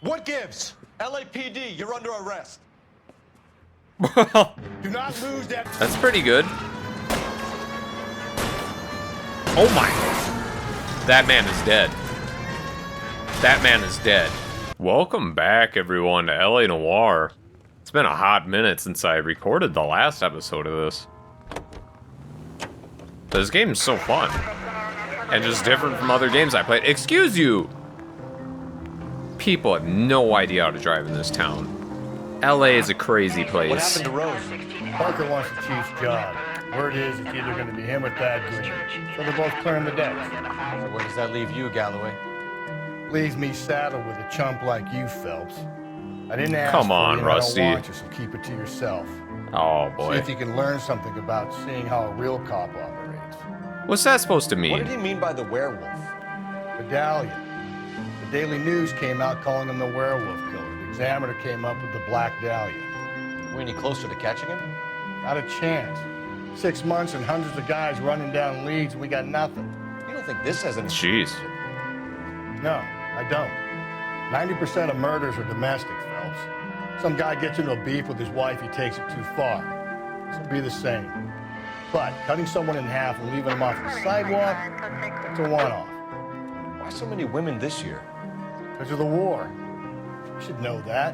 What gives? LAPD, you're under arrest. Well, Do not lose that. that's pretty good. Oh my. That man is dead. That man is dead. Welcome back, everyone, to LA Noire. It's been a hot minute since I recorded the last episode of this. This game's so fun. And just different from other games I played. Excuse you! People have no idea how to drive in this town. LA is a crazy place. What happened to Rose? Parker wants the chief's job. Word is it's either going to be him or Thad Green. So they're both clearing the decks. So where does that leave you, Galloway? Leaves me saddled with a chump like you, Phelps. I didn't ask Come for on, you, and Rusty. I don't want you, so keep it to yourself. Oh, See boy. if you can learn something about seeing how a real cop operates. What's that supposed to What did mean? he mean by the werewolf? Medallion. The Daily News came out calling him the werewolf killer. The Examiner came up with the Black Dahlia. We any closer to catching him? Not a chance. 6 months and hundreds of guys running down leads, and we got nothing. You don't think this has any... Jeez. No, I don't. 90% of murders are domestic, Phelps. Some guy gets into a beef with his wife, he takes it too far. This will be the same. But cutting someone in half and leaving them off the sidewalk, it's a one-off. Why so many women this year? Because of the war. You should know that.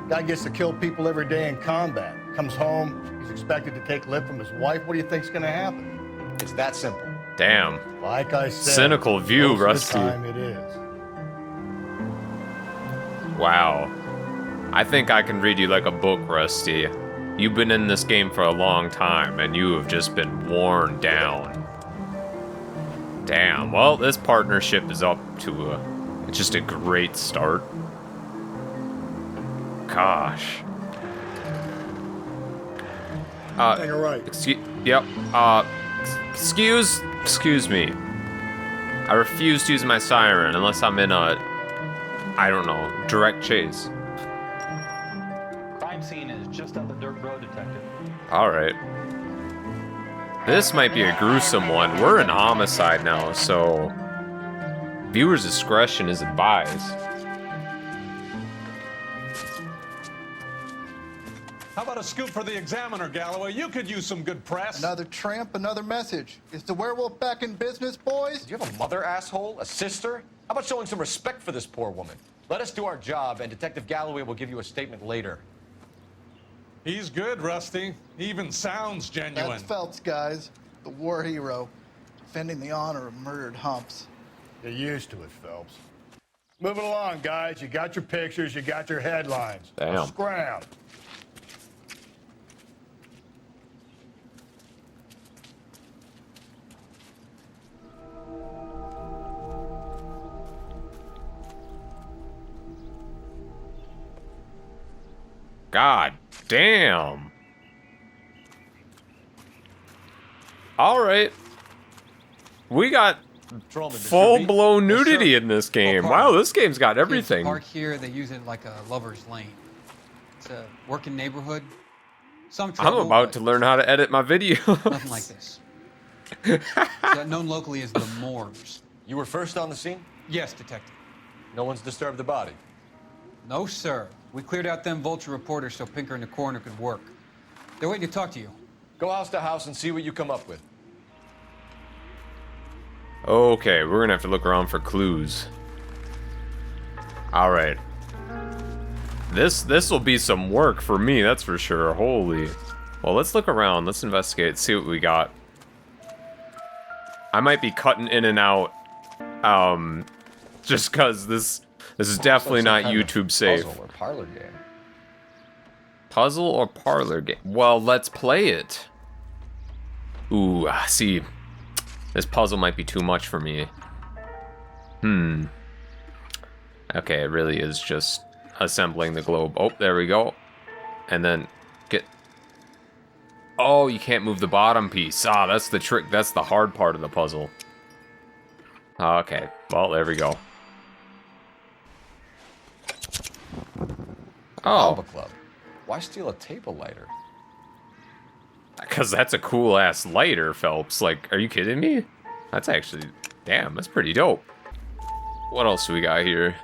Guy gets to kill people every day in combat. Comes home, he's expected to take lip from his wife. What do you think's gonna happen? It's that simple. Damn. Like I said, Cynical view, most of Rusty. the time it is. Wow. I think I can read you like a book, Rusty. You've been in this game for a long time, and you have just been worn down. Damn. Well, this partnership is up to just a great start. Gosh. Hang her right. Yep. Excuse me. I refuse to use my siren unless I'm in a, I don't know, direct chase. Crime scene is just up the dirt road, detective. Alright. This might be a gruesome one. We're in homicide now, so viewers' discretion is advised. How about a scoop for the Examiner, Galloway? You could use some good press. Another tramp, another message. Is the werewolf back in business, boys? Do you have a mother, asshole? A sister? How about showing some respect for this poor woman? Let us do our job, and Detective Galloway will give you a statement later. He's good, Rusty. He even sounds genuine. That's Phelps, guys. The war hero. Defending the honor of murdered humps. Get used to it, Phelps. Moving along, guys. You got your pictures, you got your headlines. Damn. Scram. God damn. Alright. We got Patrolman, Mr. full-blown B. Yes, nudity sir. in this game. Oh, Wow, this game's got Kids everything. park here, they use it like a lover's lane. It's a working neighborhood. Some I'm trouble, about but to learn how to edit my videos. nothing like this. It's known locally as the Moors. You were first on the scene? Yes, detective. No one's disturbed the body. No, sir. We cleared out them vulture reporters so Pinker and the coroner could work. They're waiting to talk to you. Go house to house and see what you come up with. Okay, we're gonna have to look around for clues. Alright. This will be some work for me, that's for sure. Holy. Well, let's look around. Let's investigate, see what we got. I might be cutting in and out. Just cause this is definitely not YouTube safe. Puzzle or parlor game. Puzzle or parlor game? Well, let's play it. Ooh, see. This puzzle might be too much for me. Okay, it really is just assembling the globe. Oh, there we go. And then get... Oh, you can't move the bottom piece. Ah, that's the trick. That's the hard part of the puzzle. Okay, well, there we go. Alba Oh, Club. Why steal a table lighter? because that's a cool-ass lighter, Phelps. Like, are you kidding me? That's actually... Damn, that's pretty dope. What else do we got here?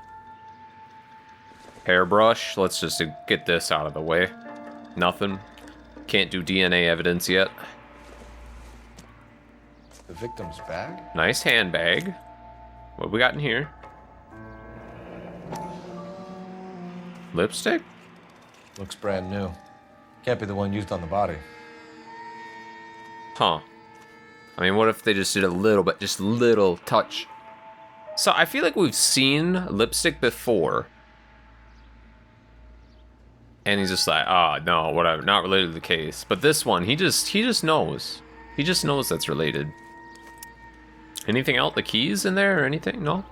Hairbrush. Let's just get this out of the way. Nothing. Can't do DNA evidence yet. The victim's bag? Nice handbag. What we got in here? Lipstick? Looks brand new. Can't be the one used on the body. Huh. I mean, what if they just did a little bit, just a little touch? So I feel like we've seen lipstick before. And he's just like, no, whatever, not related to the case. But this one, he just knows. He just knows that's related. Anything else? The keys in there or anything? No?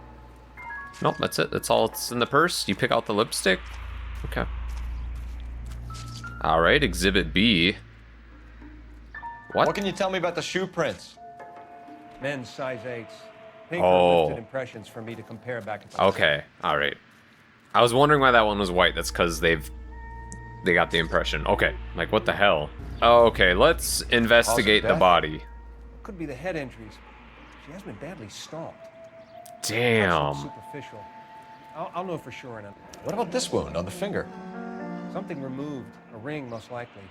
Nope, that's it. That's all that's in the purse. You pick out the lipstick? Okay. Alright, Exhibit B. What can you tell me about the shoe prints? Men's size 8s. Pinker Oh. lifted impressions for me to compare back and forth. Okay, alright. I was wondering why that one was white. That's because they got the impression. Okay, like what the hell? Okay, let's investigate the death? body. Could be the head injuries. She has been badly stomped. Damn. Superficial. I'll know for sure in a... What about this wound on the finger? Something removed. A ring, most likely.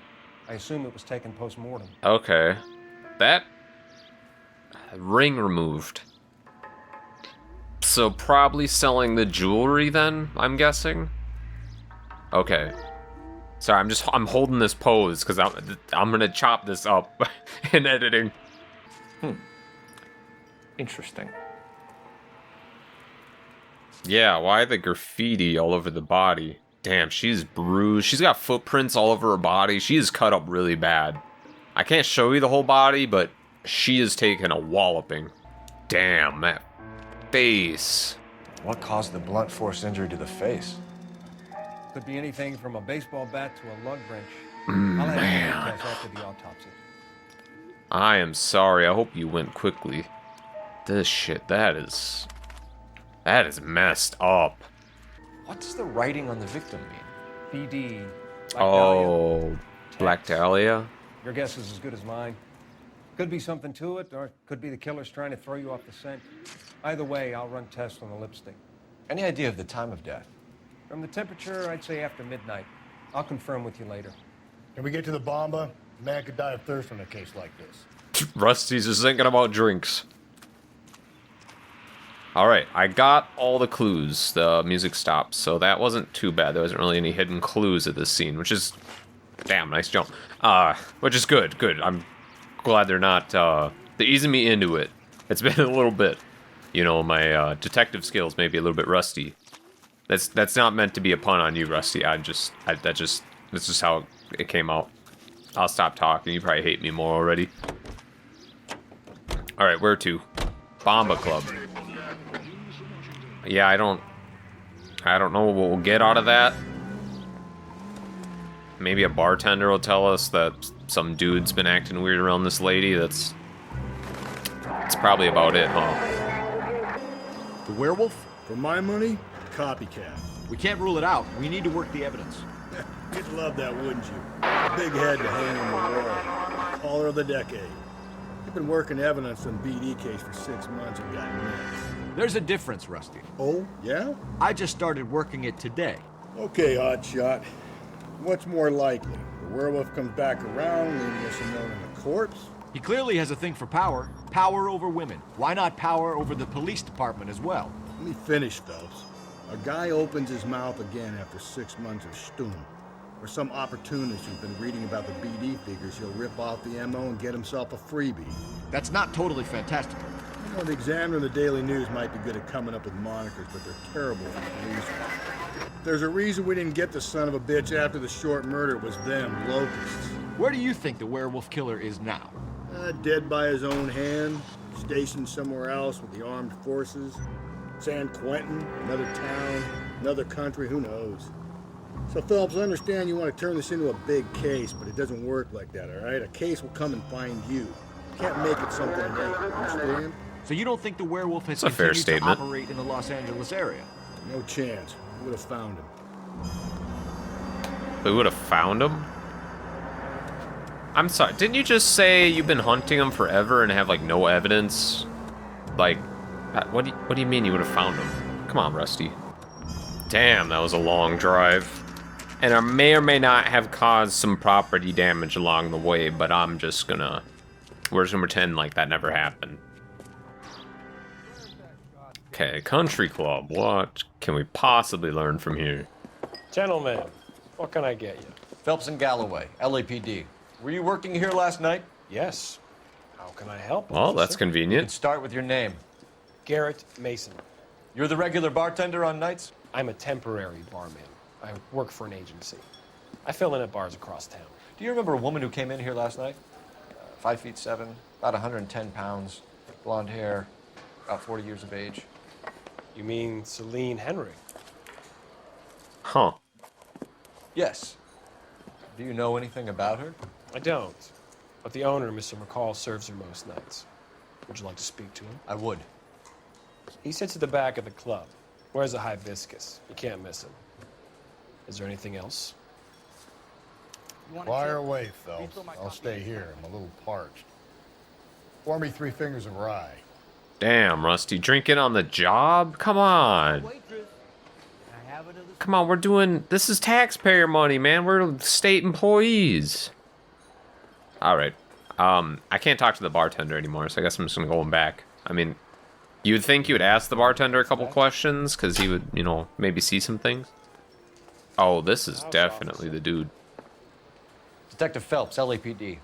I assume it was taken post-mortem. Okay. That ring removed. So probably selling the jewelry then, I'm guessing. Okay. Sorry, I'm holding this pose because I'm gonna chop this up in editing. Interesting. Yeah, why the graffiti all over the body? Damn, she's bruised. She's got footprints all over her body. She is cut up really bad. I can't show you the whole body, but she is taking a walloping. Damn, that face. What caused the blunt force injury to the face? Could be anything from a baseball bat to a lug wrench. I'll have the details after the autopsy. I am sorry. I hope you went quickly. This shit, that is messed up. What does the writing on the victim mean? BD. Oh, Black Dahlia? Your guess is as good as mine. Could be something to it, or it could be the killer's trying to throw you off the scent. Either way, I'll run tests on the lipstick. Any idea of the time of death? From the temperature, I'd say after midnight. I'll confirm with you later. Can we get to the bomba? A man could die of thirst in a case like this. Rusty's just thinking about drinks. Alright, I got all the clues. The music stopped, so that wasn't too bad. There wasn't really any hidden clues at this scene, which is... Damn, nice jump. Which is good, good. I'm glad they're not, they're easing me into it. It's been a little bit. You know, my, detective skills may be a little bit rusty. That's not meant to be a pun on you, Rusty. That's just how it came out. I'll stop talking. You probably hate me more already. Alright, where to? Bomba Club. Yeah, I don't know what we'll get out of that. Maybe a bartender will tell us that some dude's been acting weird around this lady. That's probably about it, huh? The werewolf? For my money, copycat. We can't rule it out. We need to work the evidence. You'd love that, wouldn't you? A big head to hang on the wall. Caller of the decade. You've been working evidence on BD case for 6 months and got missed. There's a difference, Rusty. Oh, yeah? I just started working it today. Okay, Hotshot. What's more likely? The werewolf comes back around, leaving us a note in the corpse? He clearly has a thing for power. Power over women. Why not power over the police department as well? Let me finish, Phelps. A guy opens his mouth again after 6 months of stewing. Or some opportunist who's been reading about the BD figures, he'll rip off the MO and get himself a freebie. That's not totally fantastical. You know, the Examiner and the Daily News might be good at coming up with monikers, but they're terrible for police. There's a reason we didn't get the son of a bitch after the short murder. It was them, locusts. Where do you think the werewolf killer is now? Dead by his own hand, stationed somewhere else with the armed forces. San Quentin, another town, another country, who knows? So, Phelps, I understand you want to turn this into a big case, but it doesn't work like that, all right? A case will come and find you. You can't make it something innate, understand? So you don't think the werewolf has That's a fair continued to statement. operate in the Los Angeles area? No chance. We would have found him. We would have found him? I'm sorry, didn't you just say you've been hunting him forever and have, like, no evidence? Like, what do you mean you would have found him? Come on, Rusty. Damn, that was a long drive. And I may or may not have caused some property damage along the way, but I'm just gonna... We're just gonna pretend like that never happened. Okay, country club. What can we possibly learn from here? Gentlemen, what can I get you? Phelps and Galloway, LAPD. Were you working here last night? Yes. How can I help? Well, that's officer? You can convenient. start with your name. Garrett Mason. You're the regular bartender on nights? I'm a temporary barman. I work for an agency. I fill in at bars across town. Do you remember a woman who came in here last night? 5'7", about 110 pounds, blonde hair, about 40 years of age. You mean Celine Henry? Huh. Yes. Do you know anything about her? I don't. But the owner, Mr. McCall, serves her most nights. Would you like to speak to him? I would. He sits at the back of the club. Wears a hibiscus. You can't miss him. Is there anything else? Fire away, Phelps. I'll stay here. I'm a little parched. Pour me 3 fingers of rye. Damn, Rusty, drinking on the job? Come on. Come on, we're doing... This is taxpayer money, man. We're state employees. Alright. I can't talk to the bartender anymore, so I guess I'm just gonna go back. I mean, you'd think you would ask the bartender a couple questions, because he would, you know, maybe see some things. Oh, this is definitely the dude. Detective Phelps, LAPD.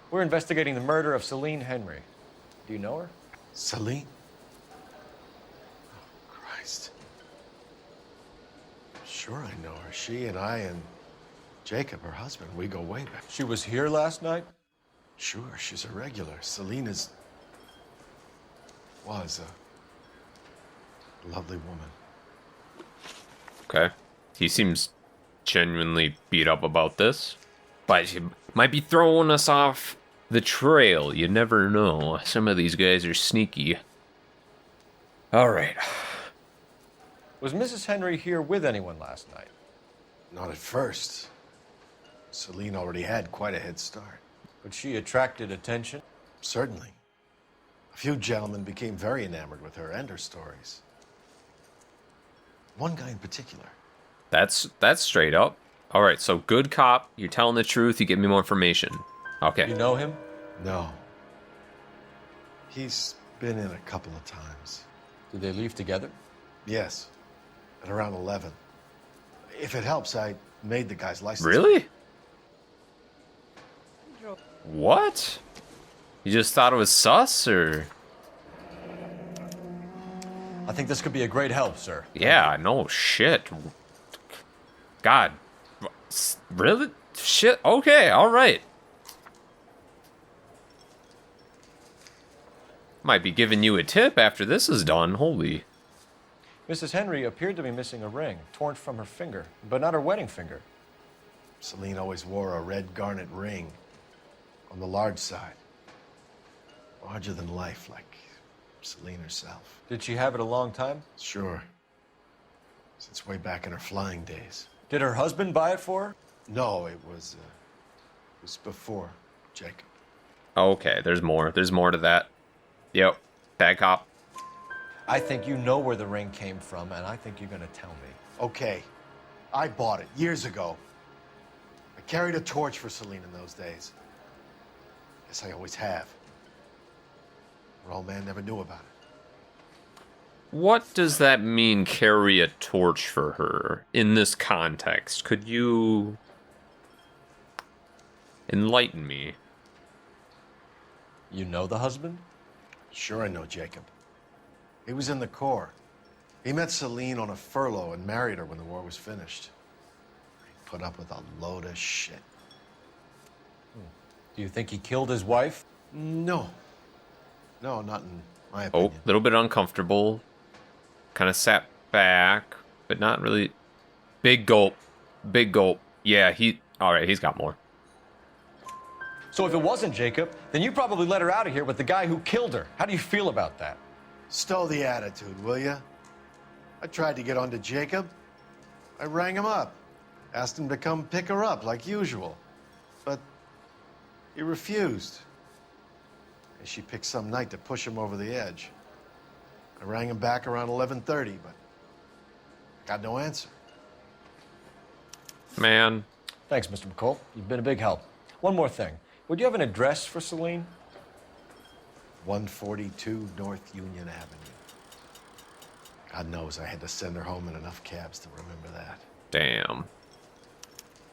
We're investigating the murder of Celine Henry. Do you know her? Celine? Oh, Christ. Sure I know her. She and I and Jacob, her husband, we go way back. She was here last night? Sure, she's a regular. Celine was a lovely woman. Okay. He seems genuinely beat up about this. But he might be throwing us off the trail. You never know. Some of these guys are sneaky. Alright. Was Mrs. Henry here with anyone last night? Not at first. Celine already had quite a head start. But she attracted attention? Certainly. A few gentlemen became very enamored with her and her stories. One guy in particular. That's straight up. Alright, so good cop, you're telling the truth, you give me more information. Okay. You know him? No. He's been in a couple of times. Did they leave together? Yes. At around 11. If it helps, I made the guy's license. Really? What? You just thought it was sus, or? I think this could be a great help, sir. Yeah, no shit. God. Really? Shit, okay, alright. Might be giving you a tip after this is done, holy. Mrs. Henry appeared to be missing a ring, torn from her finger, but not her wedding finger. Celine always wore a red garnet ring on the large side. Larger than life, like Celine herself. Did she have it a long time? Sure. Since way back in her flying days. Did her husband buy it for her? No, it was before Jacob. Okay, there's more. There's more to that. Yep. Bad cop. I think you know where the ring came from, and I think you're gonna tell me. Okay. I bought it years ago. I carried a torch for Celine in those days. Guess I always have. Her old man never knew about it. What does that mean, carry a torch for her, in this context? Could you enlighten me? You know the husband? Sure I know Jacob. He was in the Corps. He met Celine on a furlough and married her when the war was finished. He put up with a load of shit. Do you think he killed his wife? No. No, not in my Oh, opinion. a little bit uncomfortable. Kind of sat back, but not really. Big gulp. Big gulp. Yeah, alright, he's got more. So if it wasn't Jacob, then you probably let her out of here with the guy who killed her. How do you feel about that? Stow the attitude, will ya? I tried to get onto Jacob. I rang him up. Asked him to come pick her up, like usual. But he refused. And she picked some night to push him over the edge. I rang him back around 11:30, but Got no answer. Man. Thanks, Mr. McCall. You've been a big help. One more thing. Would you have an address for Celine? 142 North Union Avenue. God knows I had to send her home in enough cabs to remember that. Damn.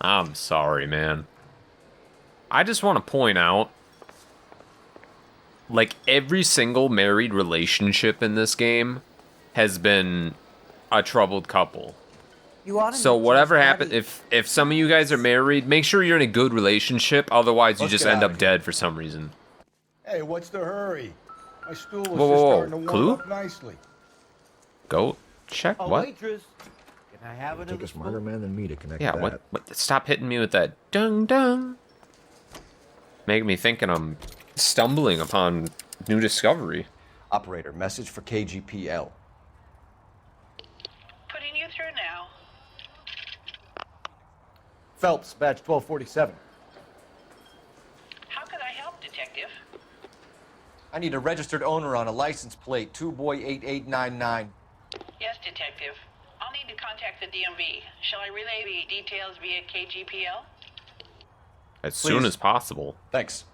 I'm sorry, man. I just want to point out, like, every single married relationship in this game has been a troubled couple. So whatever happens, if some of you guys are married, make sure you're in a good relationship. Otherwise, you just end up dead for some reason. Hey, what's the hurry? My stool was Whoa, just whoa, starting to warm Clue? up nicely. Go check what? Waitress, can I have another Take a smarter man than me to connect Yeah, that. what? Stop hitting me with that dung dung. Making me thinking I'm stumbling upon new discovery. Operator, message for KGPL. Putting you through now. Phelps, badge 1247. How could I help, Detective? I need a registered owner on a license plate, 2boy8899. Yes, Detective. I'll need to contact the DMV. Shall I relay the details via KGPL? As soon as possible. Thanks.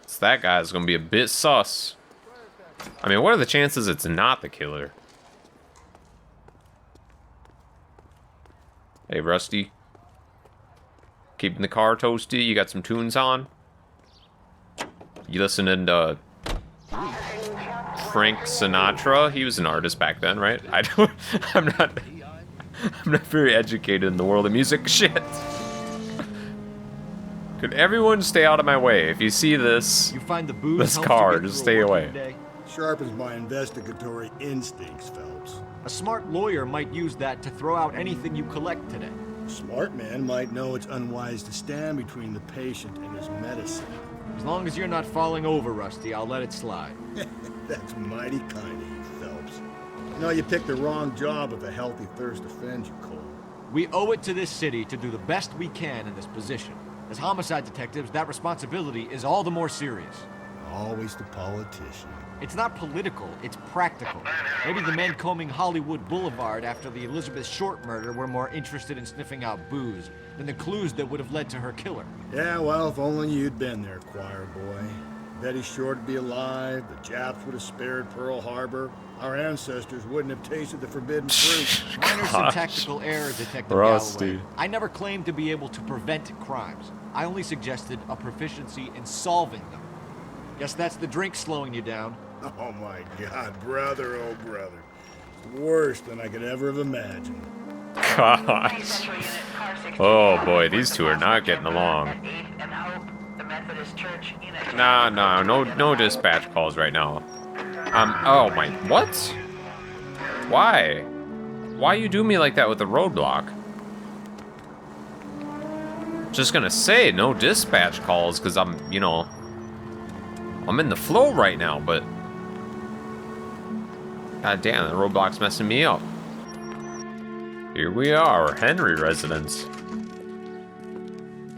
So that guy's gonna be a bit sus. I mean, what are the chances it's not the killer? Hey, Rusty. Keeping the car toasty? You got some tunes on? You listening to Frank Sinatra? He was an artist back then, right? I'm not very educated in the world of music. Shit. Could everyone stay out of my way? If you see this, You find the booze this helps car, you get just through stay a away. working day? Sharpens my investigatory instincts, Phelps. A smart lawyer might use that to throw out anything you collect today. A smart man might know it's unwise to stand between the patient and his medicine. As long as you're not falling over, Rusty, I'll let it slide. That's mighty kind of you, Phelps. You know, you picked the wrong job if a healthy thirst offends you, Cole. We owe it to this city to do the best we can in this position. As homicide detectives, that responsibility is all the more serious. Always the politician. It's not political, it's practical. Maybe the men combing Hollywood Boulevard after the Elizabeth Short murder were more interested in sniffing out booze than the clues that would have led to her killer. Yeah, well, if only you'd been there, choir boy. Betty Short would be alive, the Japs would have spared Pearl Harbor, our ancestors wouldn't have tasted the forbidden fruit. Minor syntactical error, Detective Rusty. Galloway. I never claimed to be able to prevent crimes. I only suggested a proficiency in solving them. Guess that's the drink slowing you down. Oh my God, brother, oh brother. Worse than I could ever have imagined. Gosh. Oh boy, these two are not getting along. Nah, no dispatch calls right now. Oh my, what? Why? Why you do me like that with the roadblock? Just gonna say, no dispatch calls, because I'm in the flow right now, but... God damn, the roadblock's messing me up. Here we are, Henry residence.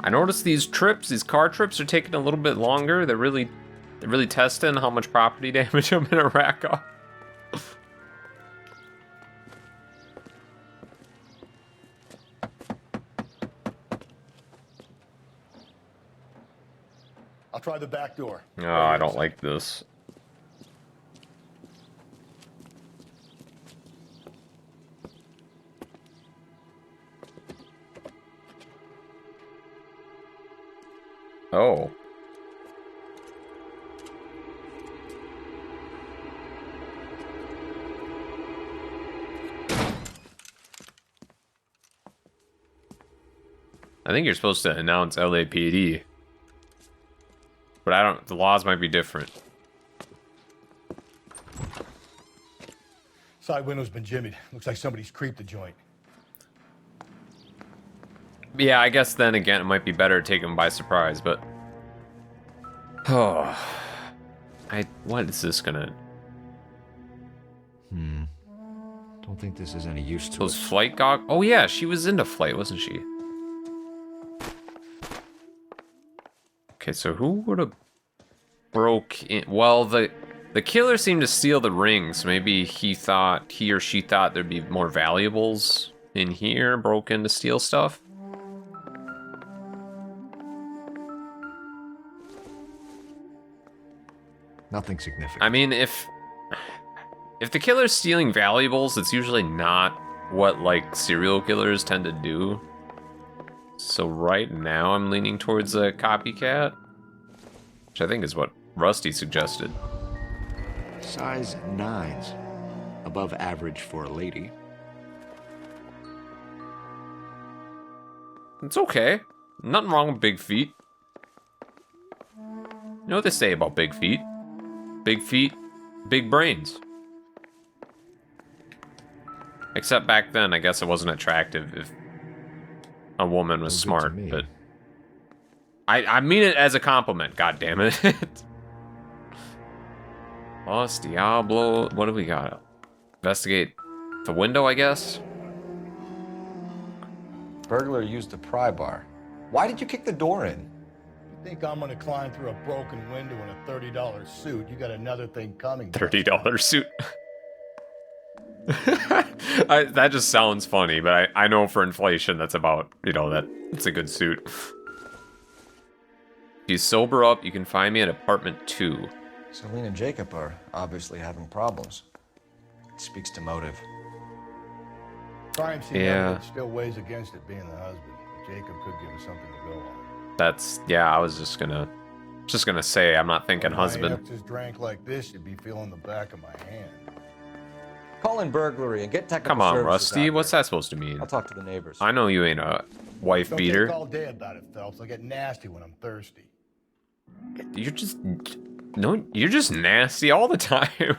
I noticed these car trips are taking a little bit longer. They're really testing how much property damage I'm gonna rack up. I'll try the back door. Oh, I don't like this. Oh. I think you're supposed to announce LAPD. But the laws might be different. Side window's been jimmied. Looks like somebody's creeped the joint. Yeah, I guess then again it might be better to take them by surprise, but... Oh... What is this gonna... Don't think this is any use to Those us. flight goggles? Oh yeah, she was into flight, wasn't she? Okay, so who would have broke in? Well, The killer seemed to steal the rings. Maybe he or she thought there'd be more valuables in here, broke in to steal stuff. Nothing significant. I mean, if the killer's stealing valuables, it's usually not what, like, serial killers tend to do. So right now I'm leaning towards a copycat, which I think is what Rusty suggested. Size 9s. Above average for a lady. It's okay. Nothing wrong with big feet. You know what they say about big feet? Big feet, big brains. Except back then, I guess it wasn't attractive if a woman was smart, but... I mean it as a compliment, goddammit. Los Diablo, what do we got? Investigate the window, I guess? Burglar used a pry bar. Why did you kick the door in? You think I'm gonna climb through a broken window in a $30 suit? You got another thing coming. $30 suit. That just sounds funny, but I know for inflation that's about, you know, it's a good suit. If you sober up, you can find me at apartment 2. Celine and Jacob are obviously having problems. It speaks to motive. Crime scene Yeah. evidence still weighs against it being the husband. Jacob could give him something to go on. Yeah, I was just gonna say, I'm not thinking If husband. my ex just drank like this, you'd be feeling the back of my hand. Call in burglary and get technical Come on, services Rusty, out what's here. that supposed to mean? I'll talk to the neighbors. I know you ain't a wife Don't beater. think all day about it, Phelps. I get nasty when I'm thirsty. You're just nasty all the time.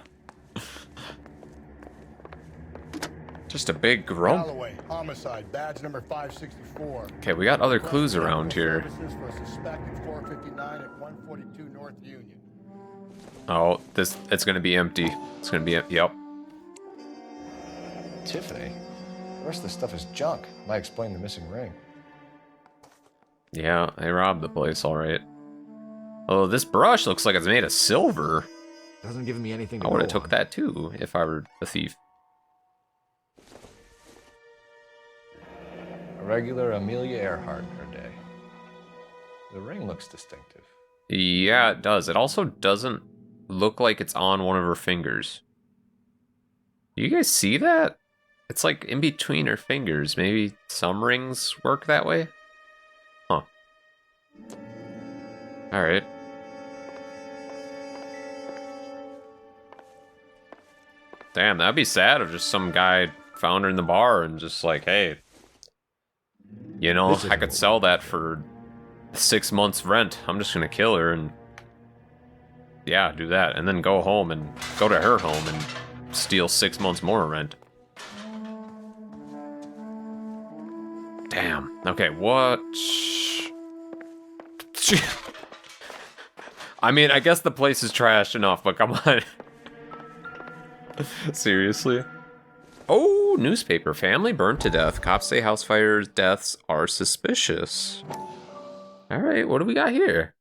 Just a big grump. Galloway, homicide, badge number 564. Okay, we got other clues around here. Services for a suspected 459 at 142 North Union. Oh, it's gonna be empty. It's gonna be yep. Tiffany? The rest of the stuff is junk. Might explain the missing ring. Yeah, they robbed the place, all right. Oh, this brush looks like it's made of silver. Doesn't give me anything to I would have go took on. that too if I were a thief. A regular Amelia Earhart in her day. The ring looks distinctive. Yeah, it does. It also doesn't look like it's on one of her fingers. You guys see that? It's like in between her fingers. Maybe some rings work that way? Huh. Alright. Damn, that'd be sad if just some guy found her in the bar and just like, hey, you know, I could sell that for 6 months rent. I'm just gonna kill her and yeah, do that. And then go home and go to her home and steal 6 months more rent. Damn. Okay, what? I mean, I guess the place is trashed enough, but come on. Seriously? Oh, newspaper. Family burned to death. Cops say house fires deaths are suspicious. Alright, what do we got here?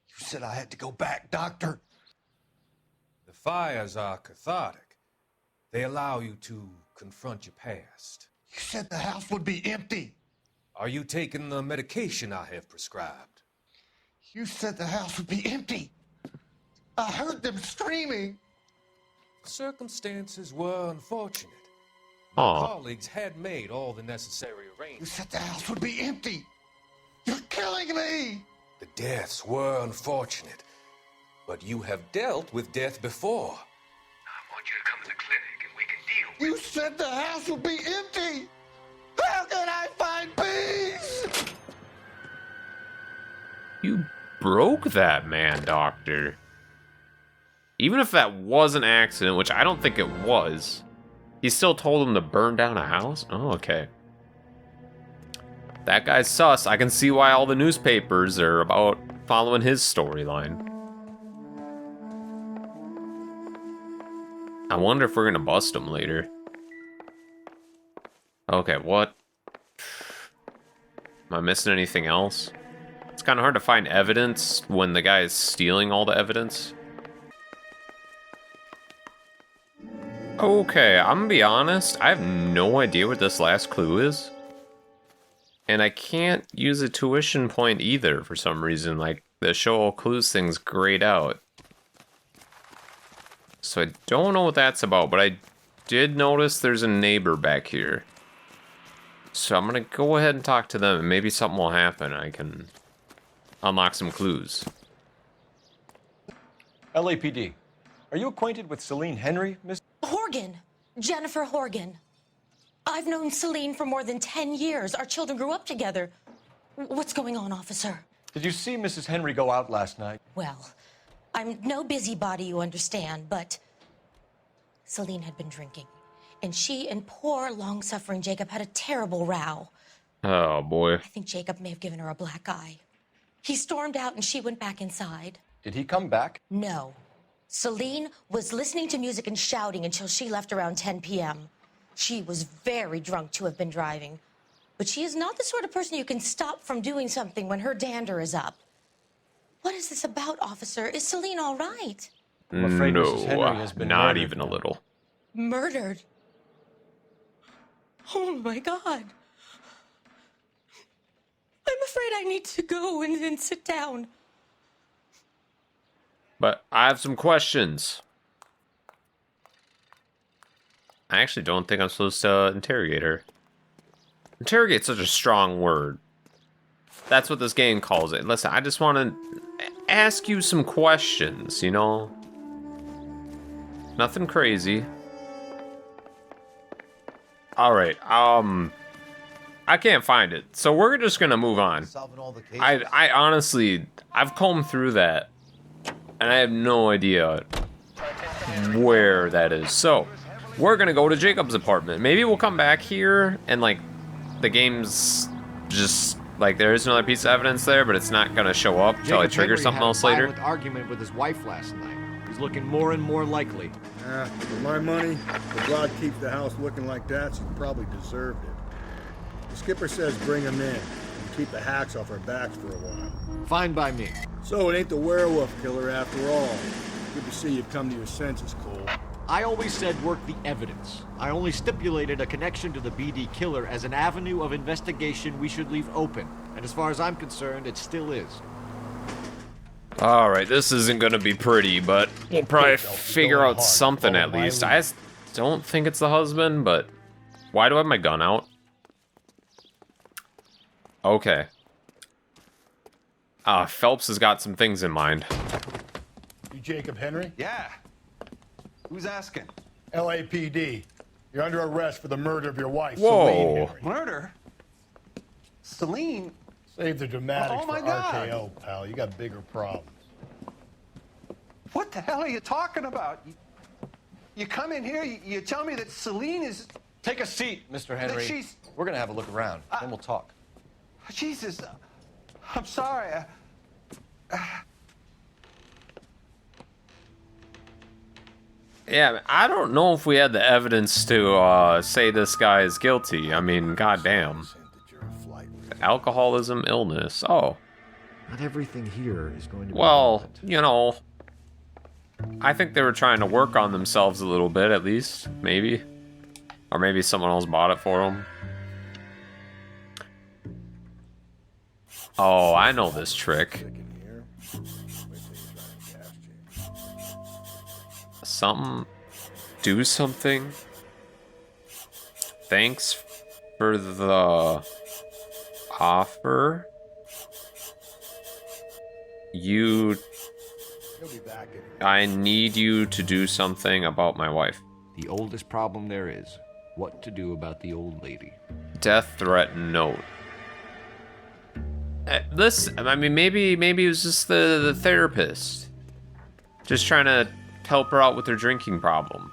You said I had to go back, Doctor. The fires are cathartic. They allow you to confront your past. You said the house would be empty. Are you taking the medication I have prescribed? You said the house would be empty. I heard them screaming. Circumstances were unfortunate. Aw. My colleagues had made all the necessary You arrangements. said the house would be empty. You're killing me. The deaths were unfortunate, but you have dealt with death before. I want you to come to the clinic and we can deal with You said the house would be empty. How can I find peace? You broke that man, Doctor. Even if that was an accident, which I don't think it was, he still told him to burn down a house? Oh, okay. That guy's sus. I can see why all the newspapers are about following his storyline. I wonder if we're gonna bust him later. Okay, what? Am I missing anything else? It's kind of hard to find evidence when the guy is stealing all the evidence. Okay, I'm gonna be honest. I have no idea what this last clue is. And I can't use a tuition point either for some reason. Like, the show all clues thing's grayed out. So I don't know what that's about, but I did notice there's a neighbor back here. So I'm gonna go ahead and talk to them, and maybe something will happen. I can unlock some clues. LAPD. Are you acquainted with Celine Henry, Miss? Horgan. Jennifer Horgan. I've known Celine for more than 10 years. Our children grew up together. What's going on, officer? Did you see Mrs. Henry go out last night? Well, I'm no busybody, you understand, but Celine had been drinking, and she and poor, long-suffering Jacob had a terrible row. Oh, boy. I think Jacob may have given her a black eye. He stormed out, and she went back inside. Did he come back? No. Celine was listening to music and shouting until she left around 10 p.m. She was very drunk to have been driving, but she is not the sort of person you can stop from doing something when her dander is up. What is this about, officer? Is Celine all right? I'm afraid Mrs. Henry has been not murdered. even a little. Murdered? Oh, my God. I'm afraid I need to go and sit down. But I have some questions. I actually don't think I'm supposed to interrogate her. Interrogate's such a strong word. That's what this game calls it. Listen, I just want to ask you some questions, you know? Nothing crazy. Alright, I can't find it. So we're just gonna move on. I honestly, I've combed through that. And I have no idea where that is. So, we're gonna go to Jacob's apartment. Maybe we'll come back here and, like, the game's just, like, there is another piece of evidence there, but it's not gonna show up until I trigger something else later. Jacob had a violent argument with his wife last night. He's looking more and more likely. For my money, if God keeps the house looking like that, she probably deserved it. The skipper says bring him in and keep the hacks off our backs for a while. Fine by me. So it ain't the werewolf killer after all. Good to see you've come to your senses, Cole. I always said work the evidence. I only stipulated a connection to the BD killer as an avenue of investigation we should leave open. And as far as I'm concerned, it still is. Alright, this isn't gonna be pretty, but we'll probably figure out something at least. I just don't think it's the husband, but why do I have my gun out? Okay. Phelps has got some things in mind. You Jacob Henry? Yeah. Who's asking? LAPD. You're under arrest for the murder of your wife, Whoa. Celine Henry. Murder? Celine? Save the dramatics Oh, my for God. RKO, pal. You got bigger problems. What the hell are you talking about? You come in here, you tell me that Celine is... Take a seat, Mr. Henry. she's- We're gonna have a look around, then we'll talk. Jesus, I'm sorry. Yeah, I don't know if we had the evidence to say this guy is guilty. I mean, goddamn. Alcoholism, illness. Oh. Not everything here is going to be Well, relevant. you know, I think they were trying to work on themselves a little bit, at least. Maybe. Or maybe someone else bought it for them. Oh, I know this trick. Something. Do something. Thanks for the offer. I need you to do something about my wife. The oldest problem there is, what to do about the old lady. Death threat note. This, I mean, maybe it was just the therapist. Just trying to help her out with her drinking problem.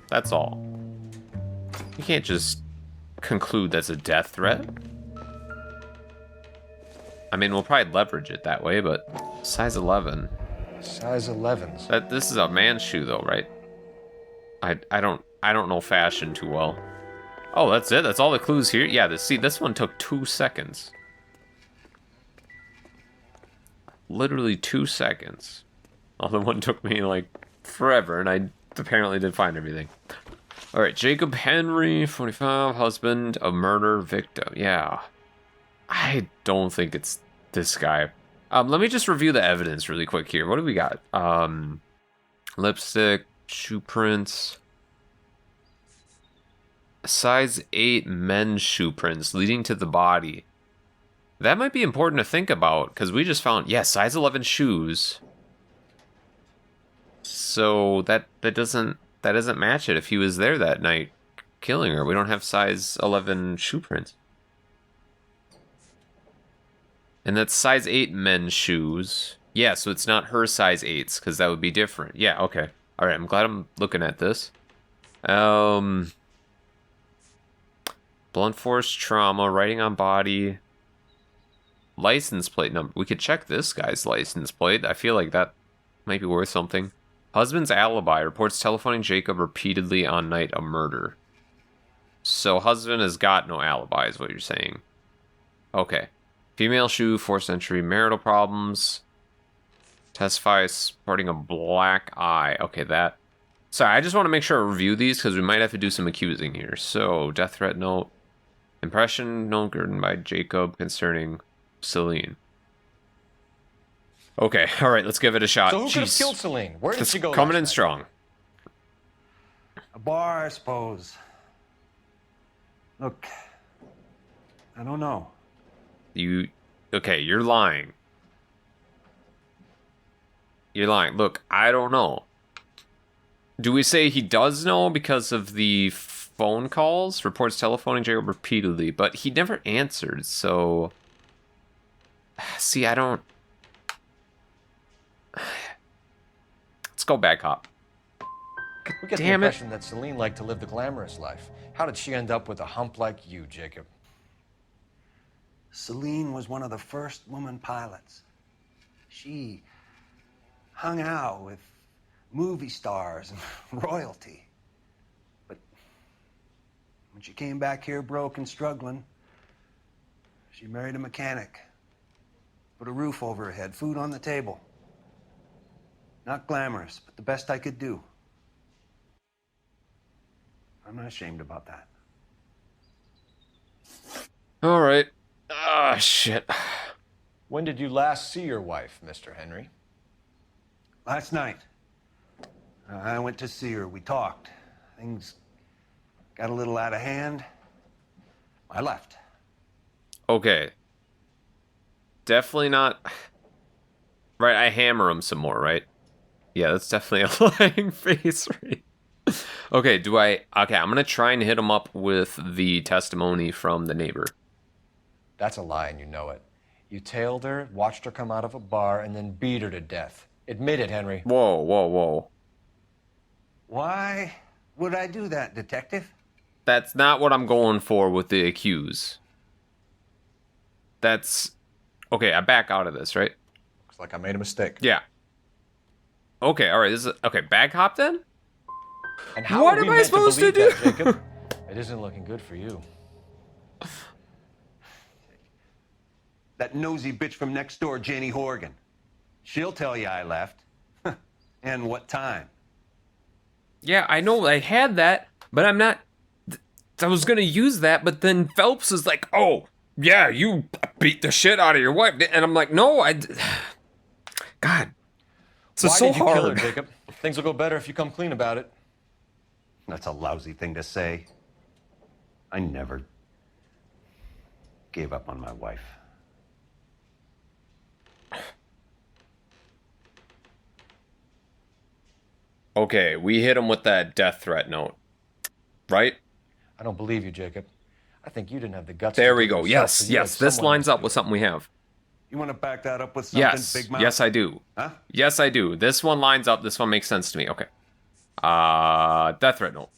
That's all. You can't just conclude that's a death threat. I mean, we'll probably leverage it that way, but size 11. Size 11s. This is a man's shoe, though, right? I don't know fashion too well. Oh, that's it. That's all the clues here. Yeah, see, this one took 2 seconds. literally 2 seconds. Other one took me like forever, and I apparently did find everything. All right, Jacob Henry, 45, husband of murder victim. Yeah, I don't think it's this guy. Let me just review the evidence really quick here. What do we got? Lipstick, shoe prints, size 8 men's shoe prints leading to the body. That might be important to think about because we just found, yeah, size 11 shoes. So that doesn't match it if he was there that night killing her. We don't have size 11 shoe prints. And that's size 8 men's shoes. Yeah, so it's not her size 8s, because that would be different. Yeah, okay. Alright, I'm glad I'm looking at this. Blunt force trauma, writing on body. License plate number. We could check this guy's license plate. I feel like that might be worth something. Husband's alibi reports telephoning Jacob repeatedly on night of murder. So husband has got no alibi is what you're saying. Okay. Female shoe, 4th century, marital problems. Testifies sporting a black eye. Okay, that. Sorry, I just want to make sure I review these because we might have to do some accusing here. So, death threat note. Impression note written by Jacob concerning Celine. Okay, alright, let's give it a shot. So who could have killed Celine? Where did she go? Coming in strong. A bar, I suppose. Look, I don't know. Okay, you're lying. You're lying. Look, I don't know. Do we say he does know because of the phone calls? Reports telephoning Jacob repeatedly, but he never answered, so... See, I don't... Let's go back up. We get the impression that Celine liked to live the glamorous life. How did she end up with a hump like you, Jacob? Celine was one of the first woman pilots. She hung out with movie stars and royalty. But when she came back here broke and struggling, she married a mechanic. Put a roof over her head, food on the table. Not glamorous, but the best I could do. I'm not ashamed about that. All right. Ah, shit. When did you last see your wife, Mr. Henry? Last night. I went to see her. We talked. Things got a little out of hand. I left. Okay. Definitely not... Right, I hammer him some more, right? Yeah, that's definitely a lying face, right? Okay, Okay, I'm gonna try and hit him up with the testimony from the neighbor. That's a lie and you know it. You tailed her, watched her come out of a bar, and then beat her to death. Admit it, Henry. Whoa, whoa, whoa. Why would I do that, detective? That's not what I'm going for with the accuse. That's... Okay, I back out of this, right? Looks like I made a mistake. Yeah. Okay, alright, this is... Okay, back hop then? And how what are we am I meant supposed to to believe do? that, Jacob? It isn't looking good for you. That nosy bitch from next door, Janie Horgan. She'll tell you I left. And what time. Yeah, I know I had that, but I'm not... I was gonna use that, but then Phelps is like, oh, yeah, you beat the shit out of your wife. And I'm like, no, God. This is so Why did you hard. kill her, Jacob? Things will go better if you come clean about it. That's a lousy thing to say. I never gave up on my wife. Okay, we hit him with that death threat note. Right? I don't believe you, Jacob. I think you didn't have the guts. There to we do it go. yourself, Yes, so you yes. had This someone lines else up do with it. something we have. You want to back that up with something, Yes. Big Mouth? Yes, I do. Huh? Yes, I do. This one lines up. This one makes sense to me. Okay. Death threat note.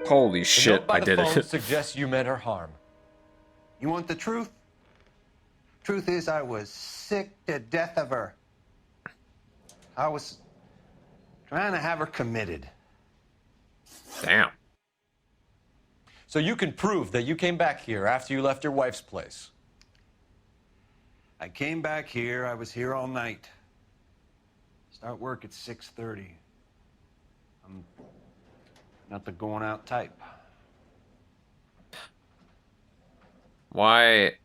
Holy The shit, note by I the did phone it. suggests you meant her harm. You want the truth? Truth is, I was sick to death of her. I was trying to have her committed. Damn. So you can prove that you came back here after you left your wife's place. I came back here. I was here all night. Start work at 6:30. I'm not the going out type. Why?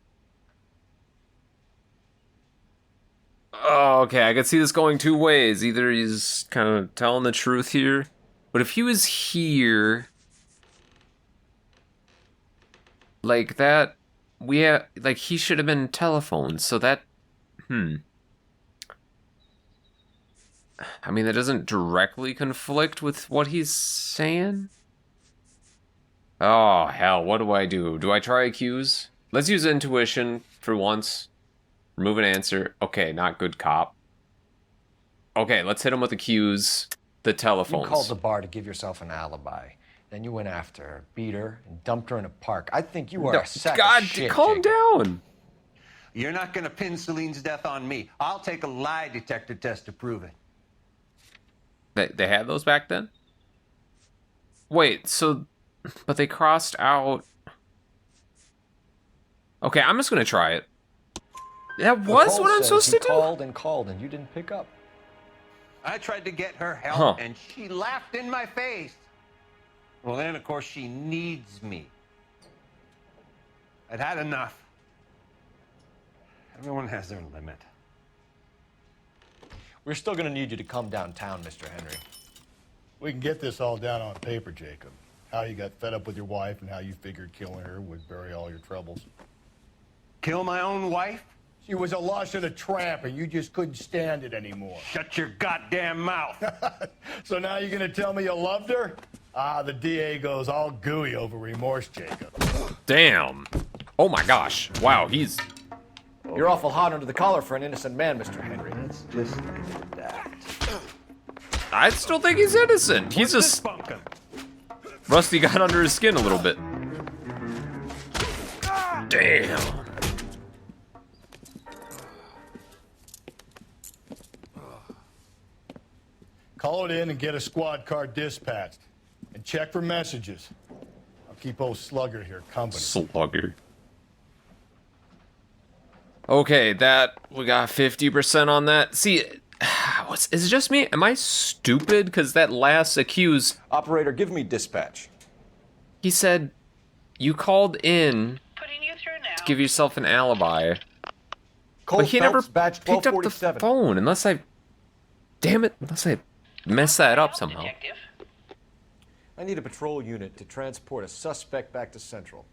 Oh, okay, I could see this going two ways. Either he's kind of telling the truth here, but if he was here, like that, like he should have been telephoned. So that, I mean, that doesn't directly conflict with what he's saying. Oh hell, what do I do? Do I try accuse? Let's use intuition for once. Remove an answer. Okay, not good cop. Okay, let's hit him with the cues. The telephones. You called the bar to give yourself an alibi. Then you went after her, beat her, and dumped her in a park. I think you are a sack of shit, calm down. You're not going to pin Celine's death on me. I'll take a lie detector test to prove it. They had those back then? Wait, so... But they crossed out... Okay, I'm just going to try it. That was what I'm supposed to do? Called and you didn't pick up. I tried to get her help, and she laughed in my face. Well, then, of course, she needs me. I'd had enough. Everyone has their limit. We're still going to need you to come downtown, Mr. Henry. We can get this all down on paper, Jacob. How you got fed up with your wife and how you figured killing her would bury all your troubles. Kill my own wife? She was a lush and a tramp, and you just couldn't stand it anymore. Shut your goddamn mouth. So now you're gonna tell me you loved her? Ah, the DA goes all gooey over remorse, Jacob. Damn. Oh my gosh. Wow, he's... You're awful hot under the collar for an innocent man, Mr. Henry. Let's just leave it at that. I still think he's innocent. He's just... Rusty got under his skin a little bit. Damn. Call it in and get a squad car dispatched. And check for messages. I'll keep old Slugger here company. Slugger. Okay, we got 50% on that. See, is it just me? Am I stupid? Because that last accused... Operator, give me dispatch. He said, you called in to give yourself an alibi. Cole But he Phelps, never badge picked up the 1247. phone, unless I... Damn it, unless I messed that up somehow. I need a patrol unit to transport a suspect back to Central.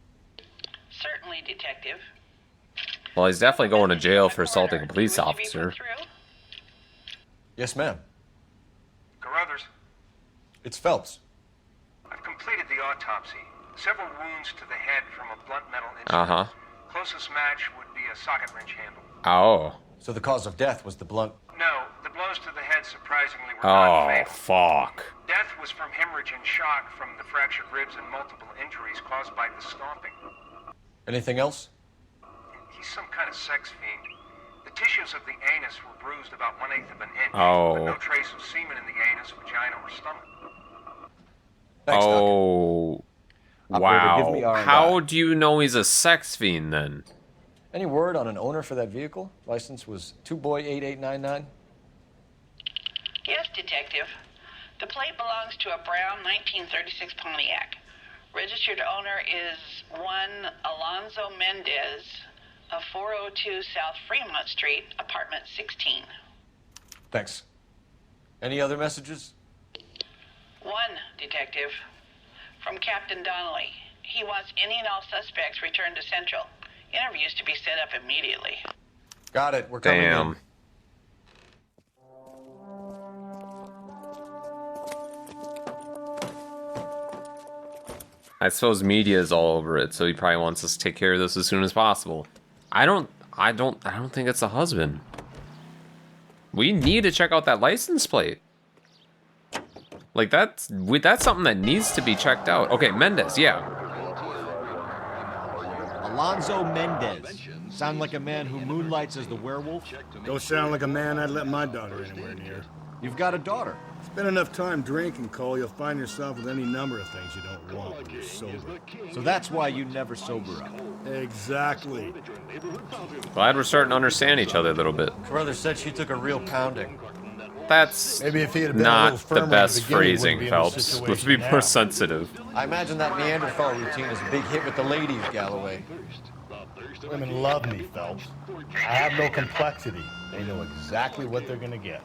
Certainly, Detective. Well, he's definitely going to jail for assaulting a police officer. Yes, ma'am. Carruthers, It's Phelps. I've completed the autopsy. Several wounds to the head from a blunt metal instrument. Uh-huh. Closest match would be a socket wrench handle. Oh. So the cause of death was the blunt... No, the blows to the head surprisingly were not Oh, fatal. fuck. Death was from hemorrhage and shock from the fractured ribs and multiple injuries caused by the stomping. Anything else? He's some kind of sex fiend. The tissues of the anus were bruised about 1/8 of an inch. Oh. But no trace of semen in the anus, vagina, or stomach. Thanks, Oh. Operator, give me Wow. R&I. How do you know he's a sex fiend, then? Any word on an owner for that vehicle? License was 2boy8899. Yes, Detective. The plate belongs to a brown 1936 Pontiac. Registered owner is one Alonzo Mendez of 402 South Fremont Street, apartment 16. Thanks. Any other messages? One, Detective. From Captain Donnelly. He wants any and all suspects returned to Central. Interviews to be set up immediately. Got it. We're coming in. I suppose media is all over it, so he probably wants us to take care of this as soon as possible. I don't think it's a husband. We need to check out that license plate. Like that's something that needs to be checked out. Okay, Mendez, yeah. Alonzo Mendez. Sound like a man who moonlights as the werewolf? Don't sound like a man I'd let my daughter anywhere near. You've got a daughter. Spend enough time drinking, Cole, you'll find yourself with any number of things you don't want when you're sober. So that's why you never sober up. Exactly. Glad we're starting to understand each other a little bit. Carruthers said she took a real pounding. That's Maybe if he had been a not little the firmer best at the beginning, he phrasing, wouldn't be in Phelps. this Let's be situation more now. sensitive. I imagine that Neanderthal routine is a big hit with the ladies, Galloway. Women love me, Phelps. I have no complexity. They know exactly what they're gonna get.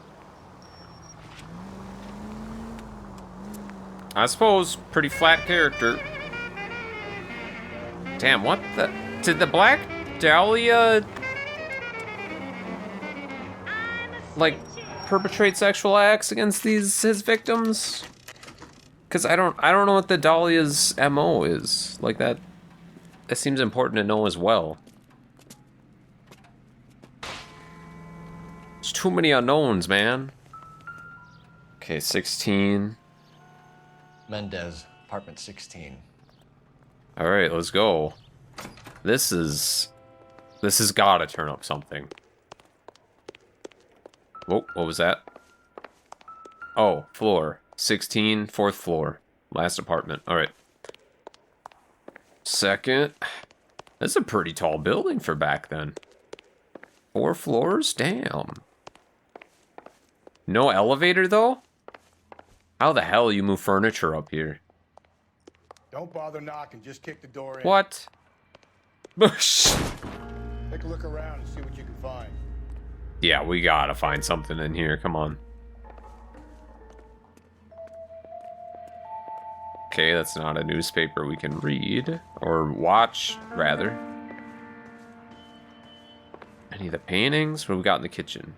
I suppose, pretty flat character. Damn, what the... Did the Black Dahlia... like, perpetrate sexual acts against his victims? Because I don't know what the Dahlia's MO is. Like, that seems important to know as well. There's too many unknowns, man. Okay, 16... Mendez, apartment 16. All right, let's go. This has gotta turn up something. Whoa, what was that? Oh, floor 16, fourth floor, last apartment. All right. Second. That's a pretty tall building for back then. 4 floors, damn. No elevator though? How the hell you move furniture up here? Don't bother knocking, just kick the door in. What? Take a look around and see what you can find. Yeah, we gotta find something in here. Come on. Okay, that's not a newspaper we can read. Or watch, rather. Any of the paintings? What do we got in the kitchen?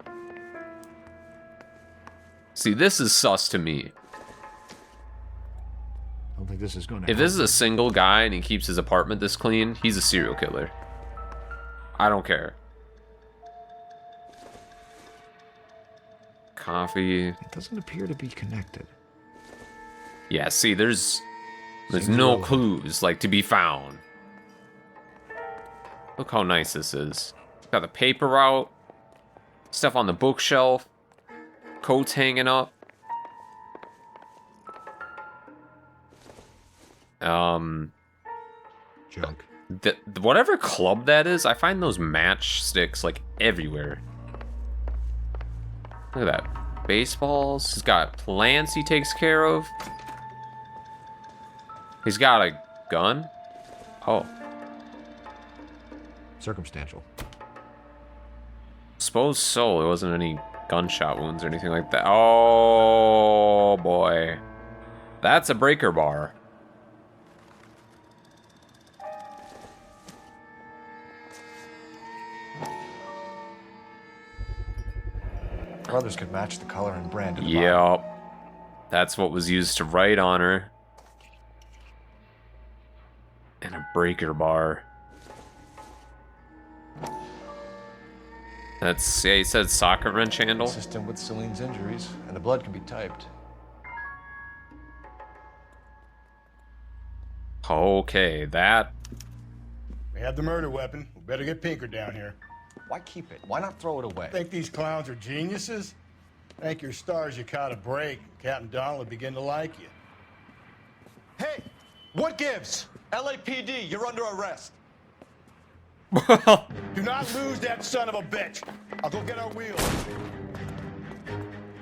See, this is sus to me. I don't think this is going to If this is a single guy and he keeps his apartment this clean, he's a serial killer. I don't care. Coffee. It doesn't appear to be connected. Yeah, see, there's no clues, like, to be found. Look how nice this is. Got the paper out. Stuff on the bookshelf. Coats hanging up. Junk. Whatever club that is, I find those matchsticks, like, everywhere. Look at that. Baseballs. He's got plants he takes care of. He's got a gun. Oh. Circumstantial. Suppose so. There wasn't any gunshot wounds or anything like that. Oh, boy. That's a breaker bar. Brothers could match the color and brand of the Yep. That's what was used to write on her. And a breaker bar. That's, yeah, he said socket wrench handle. Consistent with Celine's injuries, and the blood can be typed. Okay, that... We have the murder weapon. We better get Pinker down here. Why keep it? Why not throw it away? Think these clowns are geniuses? Thank your stars you caught a break. Captain Donald will begin to like you. Hey, what gives? LAPD, you're under arrest. Do not lose that son of a bitch. I'll go get our wheels.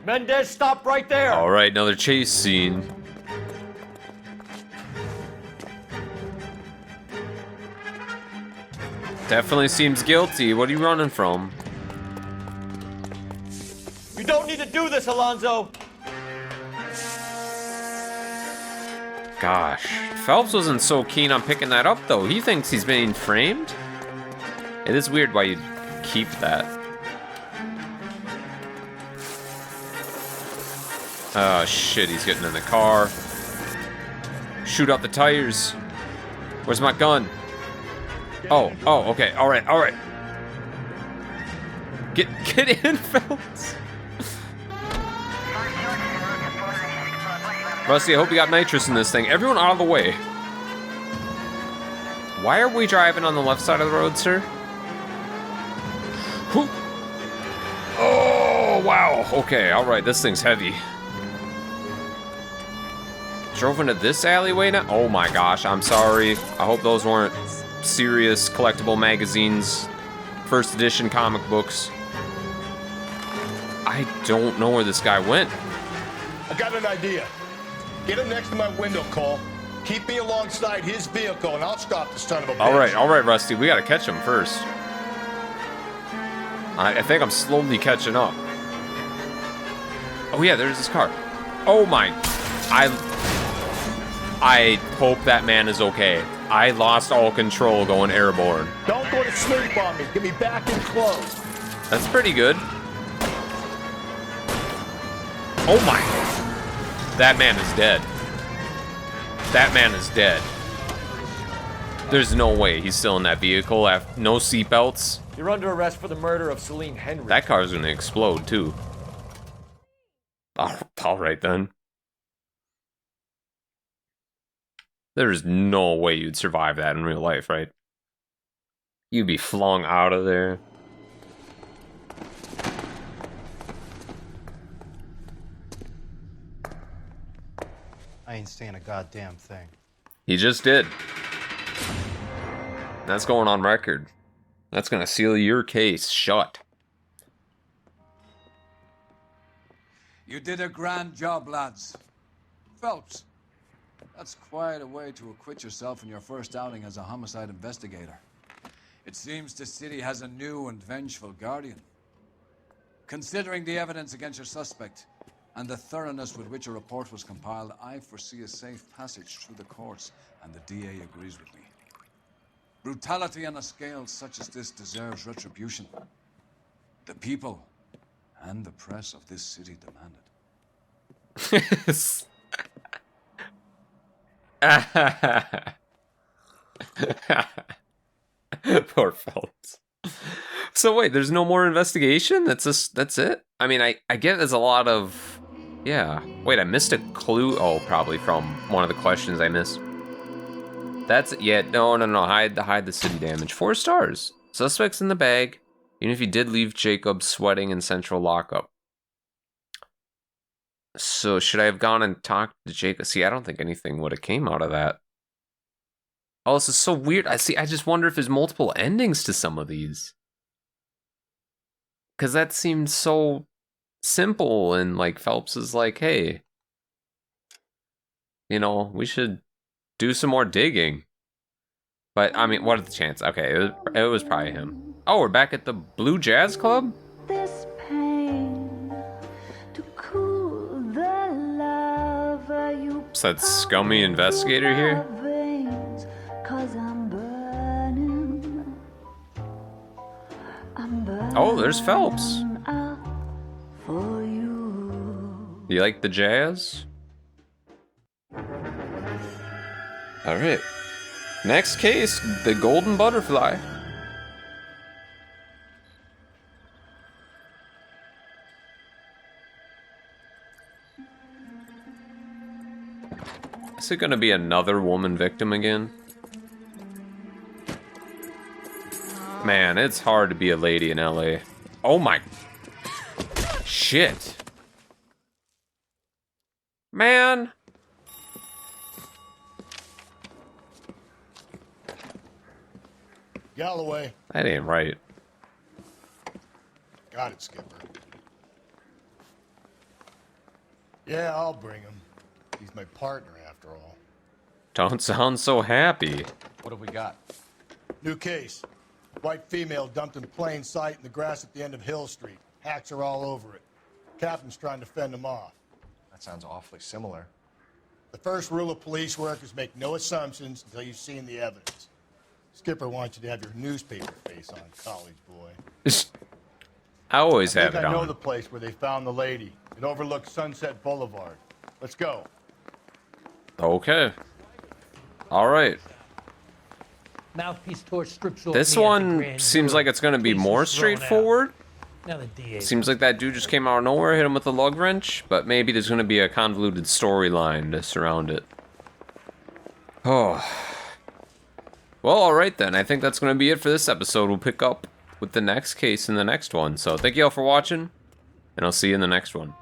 Mendez, stop right there. All right, another chase scene. Definitely seems guilty. What are you running from? You don't need to do this, Alonzo. Gosh, Phelps wasn't so keen on picking that up, though. He thinks he's being framed. It is weird why you'd keep that. Oh, shit, he's getting in the car. Shoot out the tires. Where's my gun? Oh, okay, all right. Get in, Phelps. Rusty, I hope you got nitrous in this thing. Everyone out of the way. Why are we driving on the left side of the road, sir? Who? Oh, wow. Okay, alright, this thing's heavy. Drove into this alleyway now? Oh my gosh, I'm sorry. I hope those weren't serious collectible magazines, first edition comic books. I don't know where this guy went. I got an idea. Get him next to my window, Cole. Keep me alongside his vehicle, and I'll stop the son of a bitch. All right, Rusty. We gotta catch him first. I think I'm slowly catching up. Oh yeah, there's this car. Oh my! I hope that man is okay. I lost all control going airborne. Don't go to sleep on me. Get me back in close. That's pretty good. Oh my! That man is dead. That man is dead. There's no way he's still in that vehicle. No seatbelts. You're under arrest for the murder of Celine Henry. That car's gonna explode too. All right then. There's no way you'd survive that in real life, right? You'd be flung out of there. I ain't saying a goddamn thing. He just did. That's going on record. That's gonna seal your case shut. You did a grand job, lads. Phelps, that's quite a way to acquit yourself in your first outing as a homicide investigator. It seems the city has a new and vengeful guardian. Considering the evidence against your suspect and the thoroughness with which a report was compiled, I foresee a safe passage through the courts, and the DA agrees with me. Brutality on a scale such as this deserves retribution. The people and the press of this city demand it. Poor Phelps. So wait, there's no more investigation? That's it? I mean, I get there's a lot of... Yeah. Wait, I missed a clue. Oh, probably from one of the questions I missed. That's... Yeah, no. Hide the city damage. 4 stars. Suspects in the bag. Even if you did leave Jacob sweating in central lockup. So, should I have gone and talked to Jacob? See, I don't think anything would have came out of that. Oh, this is so weird. I just wonder if there's multiple endings to some of these. Because that seems so simple, and like Phelps is like, hey, you know, we should do some more digging. But, I mean, what are the chances? Okay, it was probably him. Oh, we're back at the Blue Jazz Club? This pain to cool the lava you Is that scummy investigator here? veins, 'cause I'm burning. Oh, there's Phelps. For you. You like the jazz? Alright. Next case, the golden butterfly. Is it gonna be another woman victim again? Man, it's hard to be a lady in LA. Oh my... Shit. Man. Galloway. That ain't right. Got it, Skipper. Yeah, I'll bring him. He's my partner, after all. Don't sound so happy. What have we got? New case. White female dumped in plain sight in the grass at the end of Hill Street. Hacks are all over it. Captain's trying to fend them off. That sounds awfully similar. The first rule of police work is make no assumptions until you've seen the evidence. Skipper wants you to have your newspaper face on, college boy. I always have it I know on. the place where they found the lady. It overlooks Sunset Boulevard. Let's go. Okay. Alright. Mouthpiece torch strips off This me at the one grand seems jury. like it's going to be Case more is thrown out. straightforward. Now the DA. Seems like that dude just came out of nowhere, hit him with a lug wrench, but maybe there's going to be a convoluted storyline to surround it. Oh. Well, alright then. I think that's going to be it for this episode. We'll pick up with the next case in the next one. So, thank you all for watching. and I'll see you in the next one.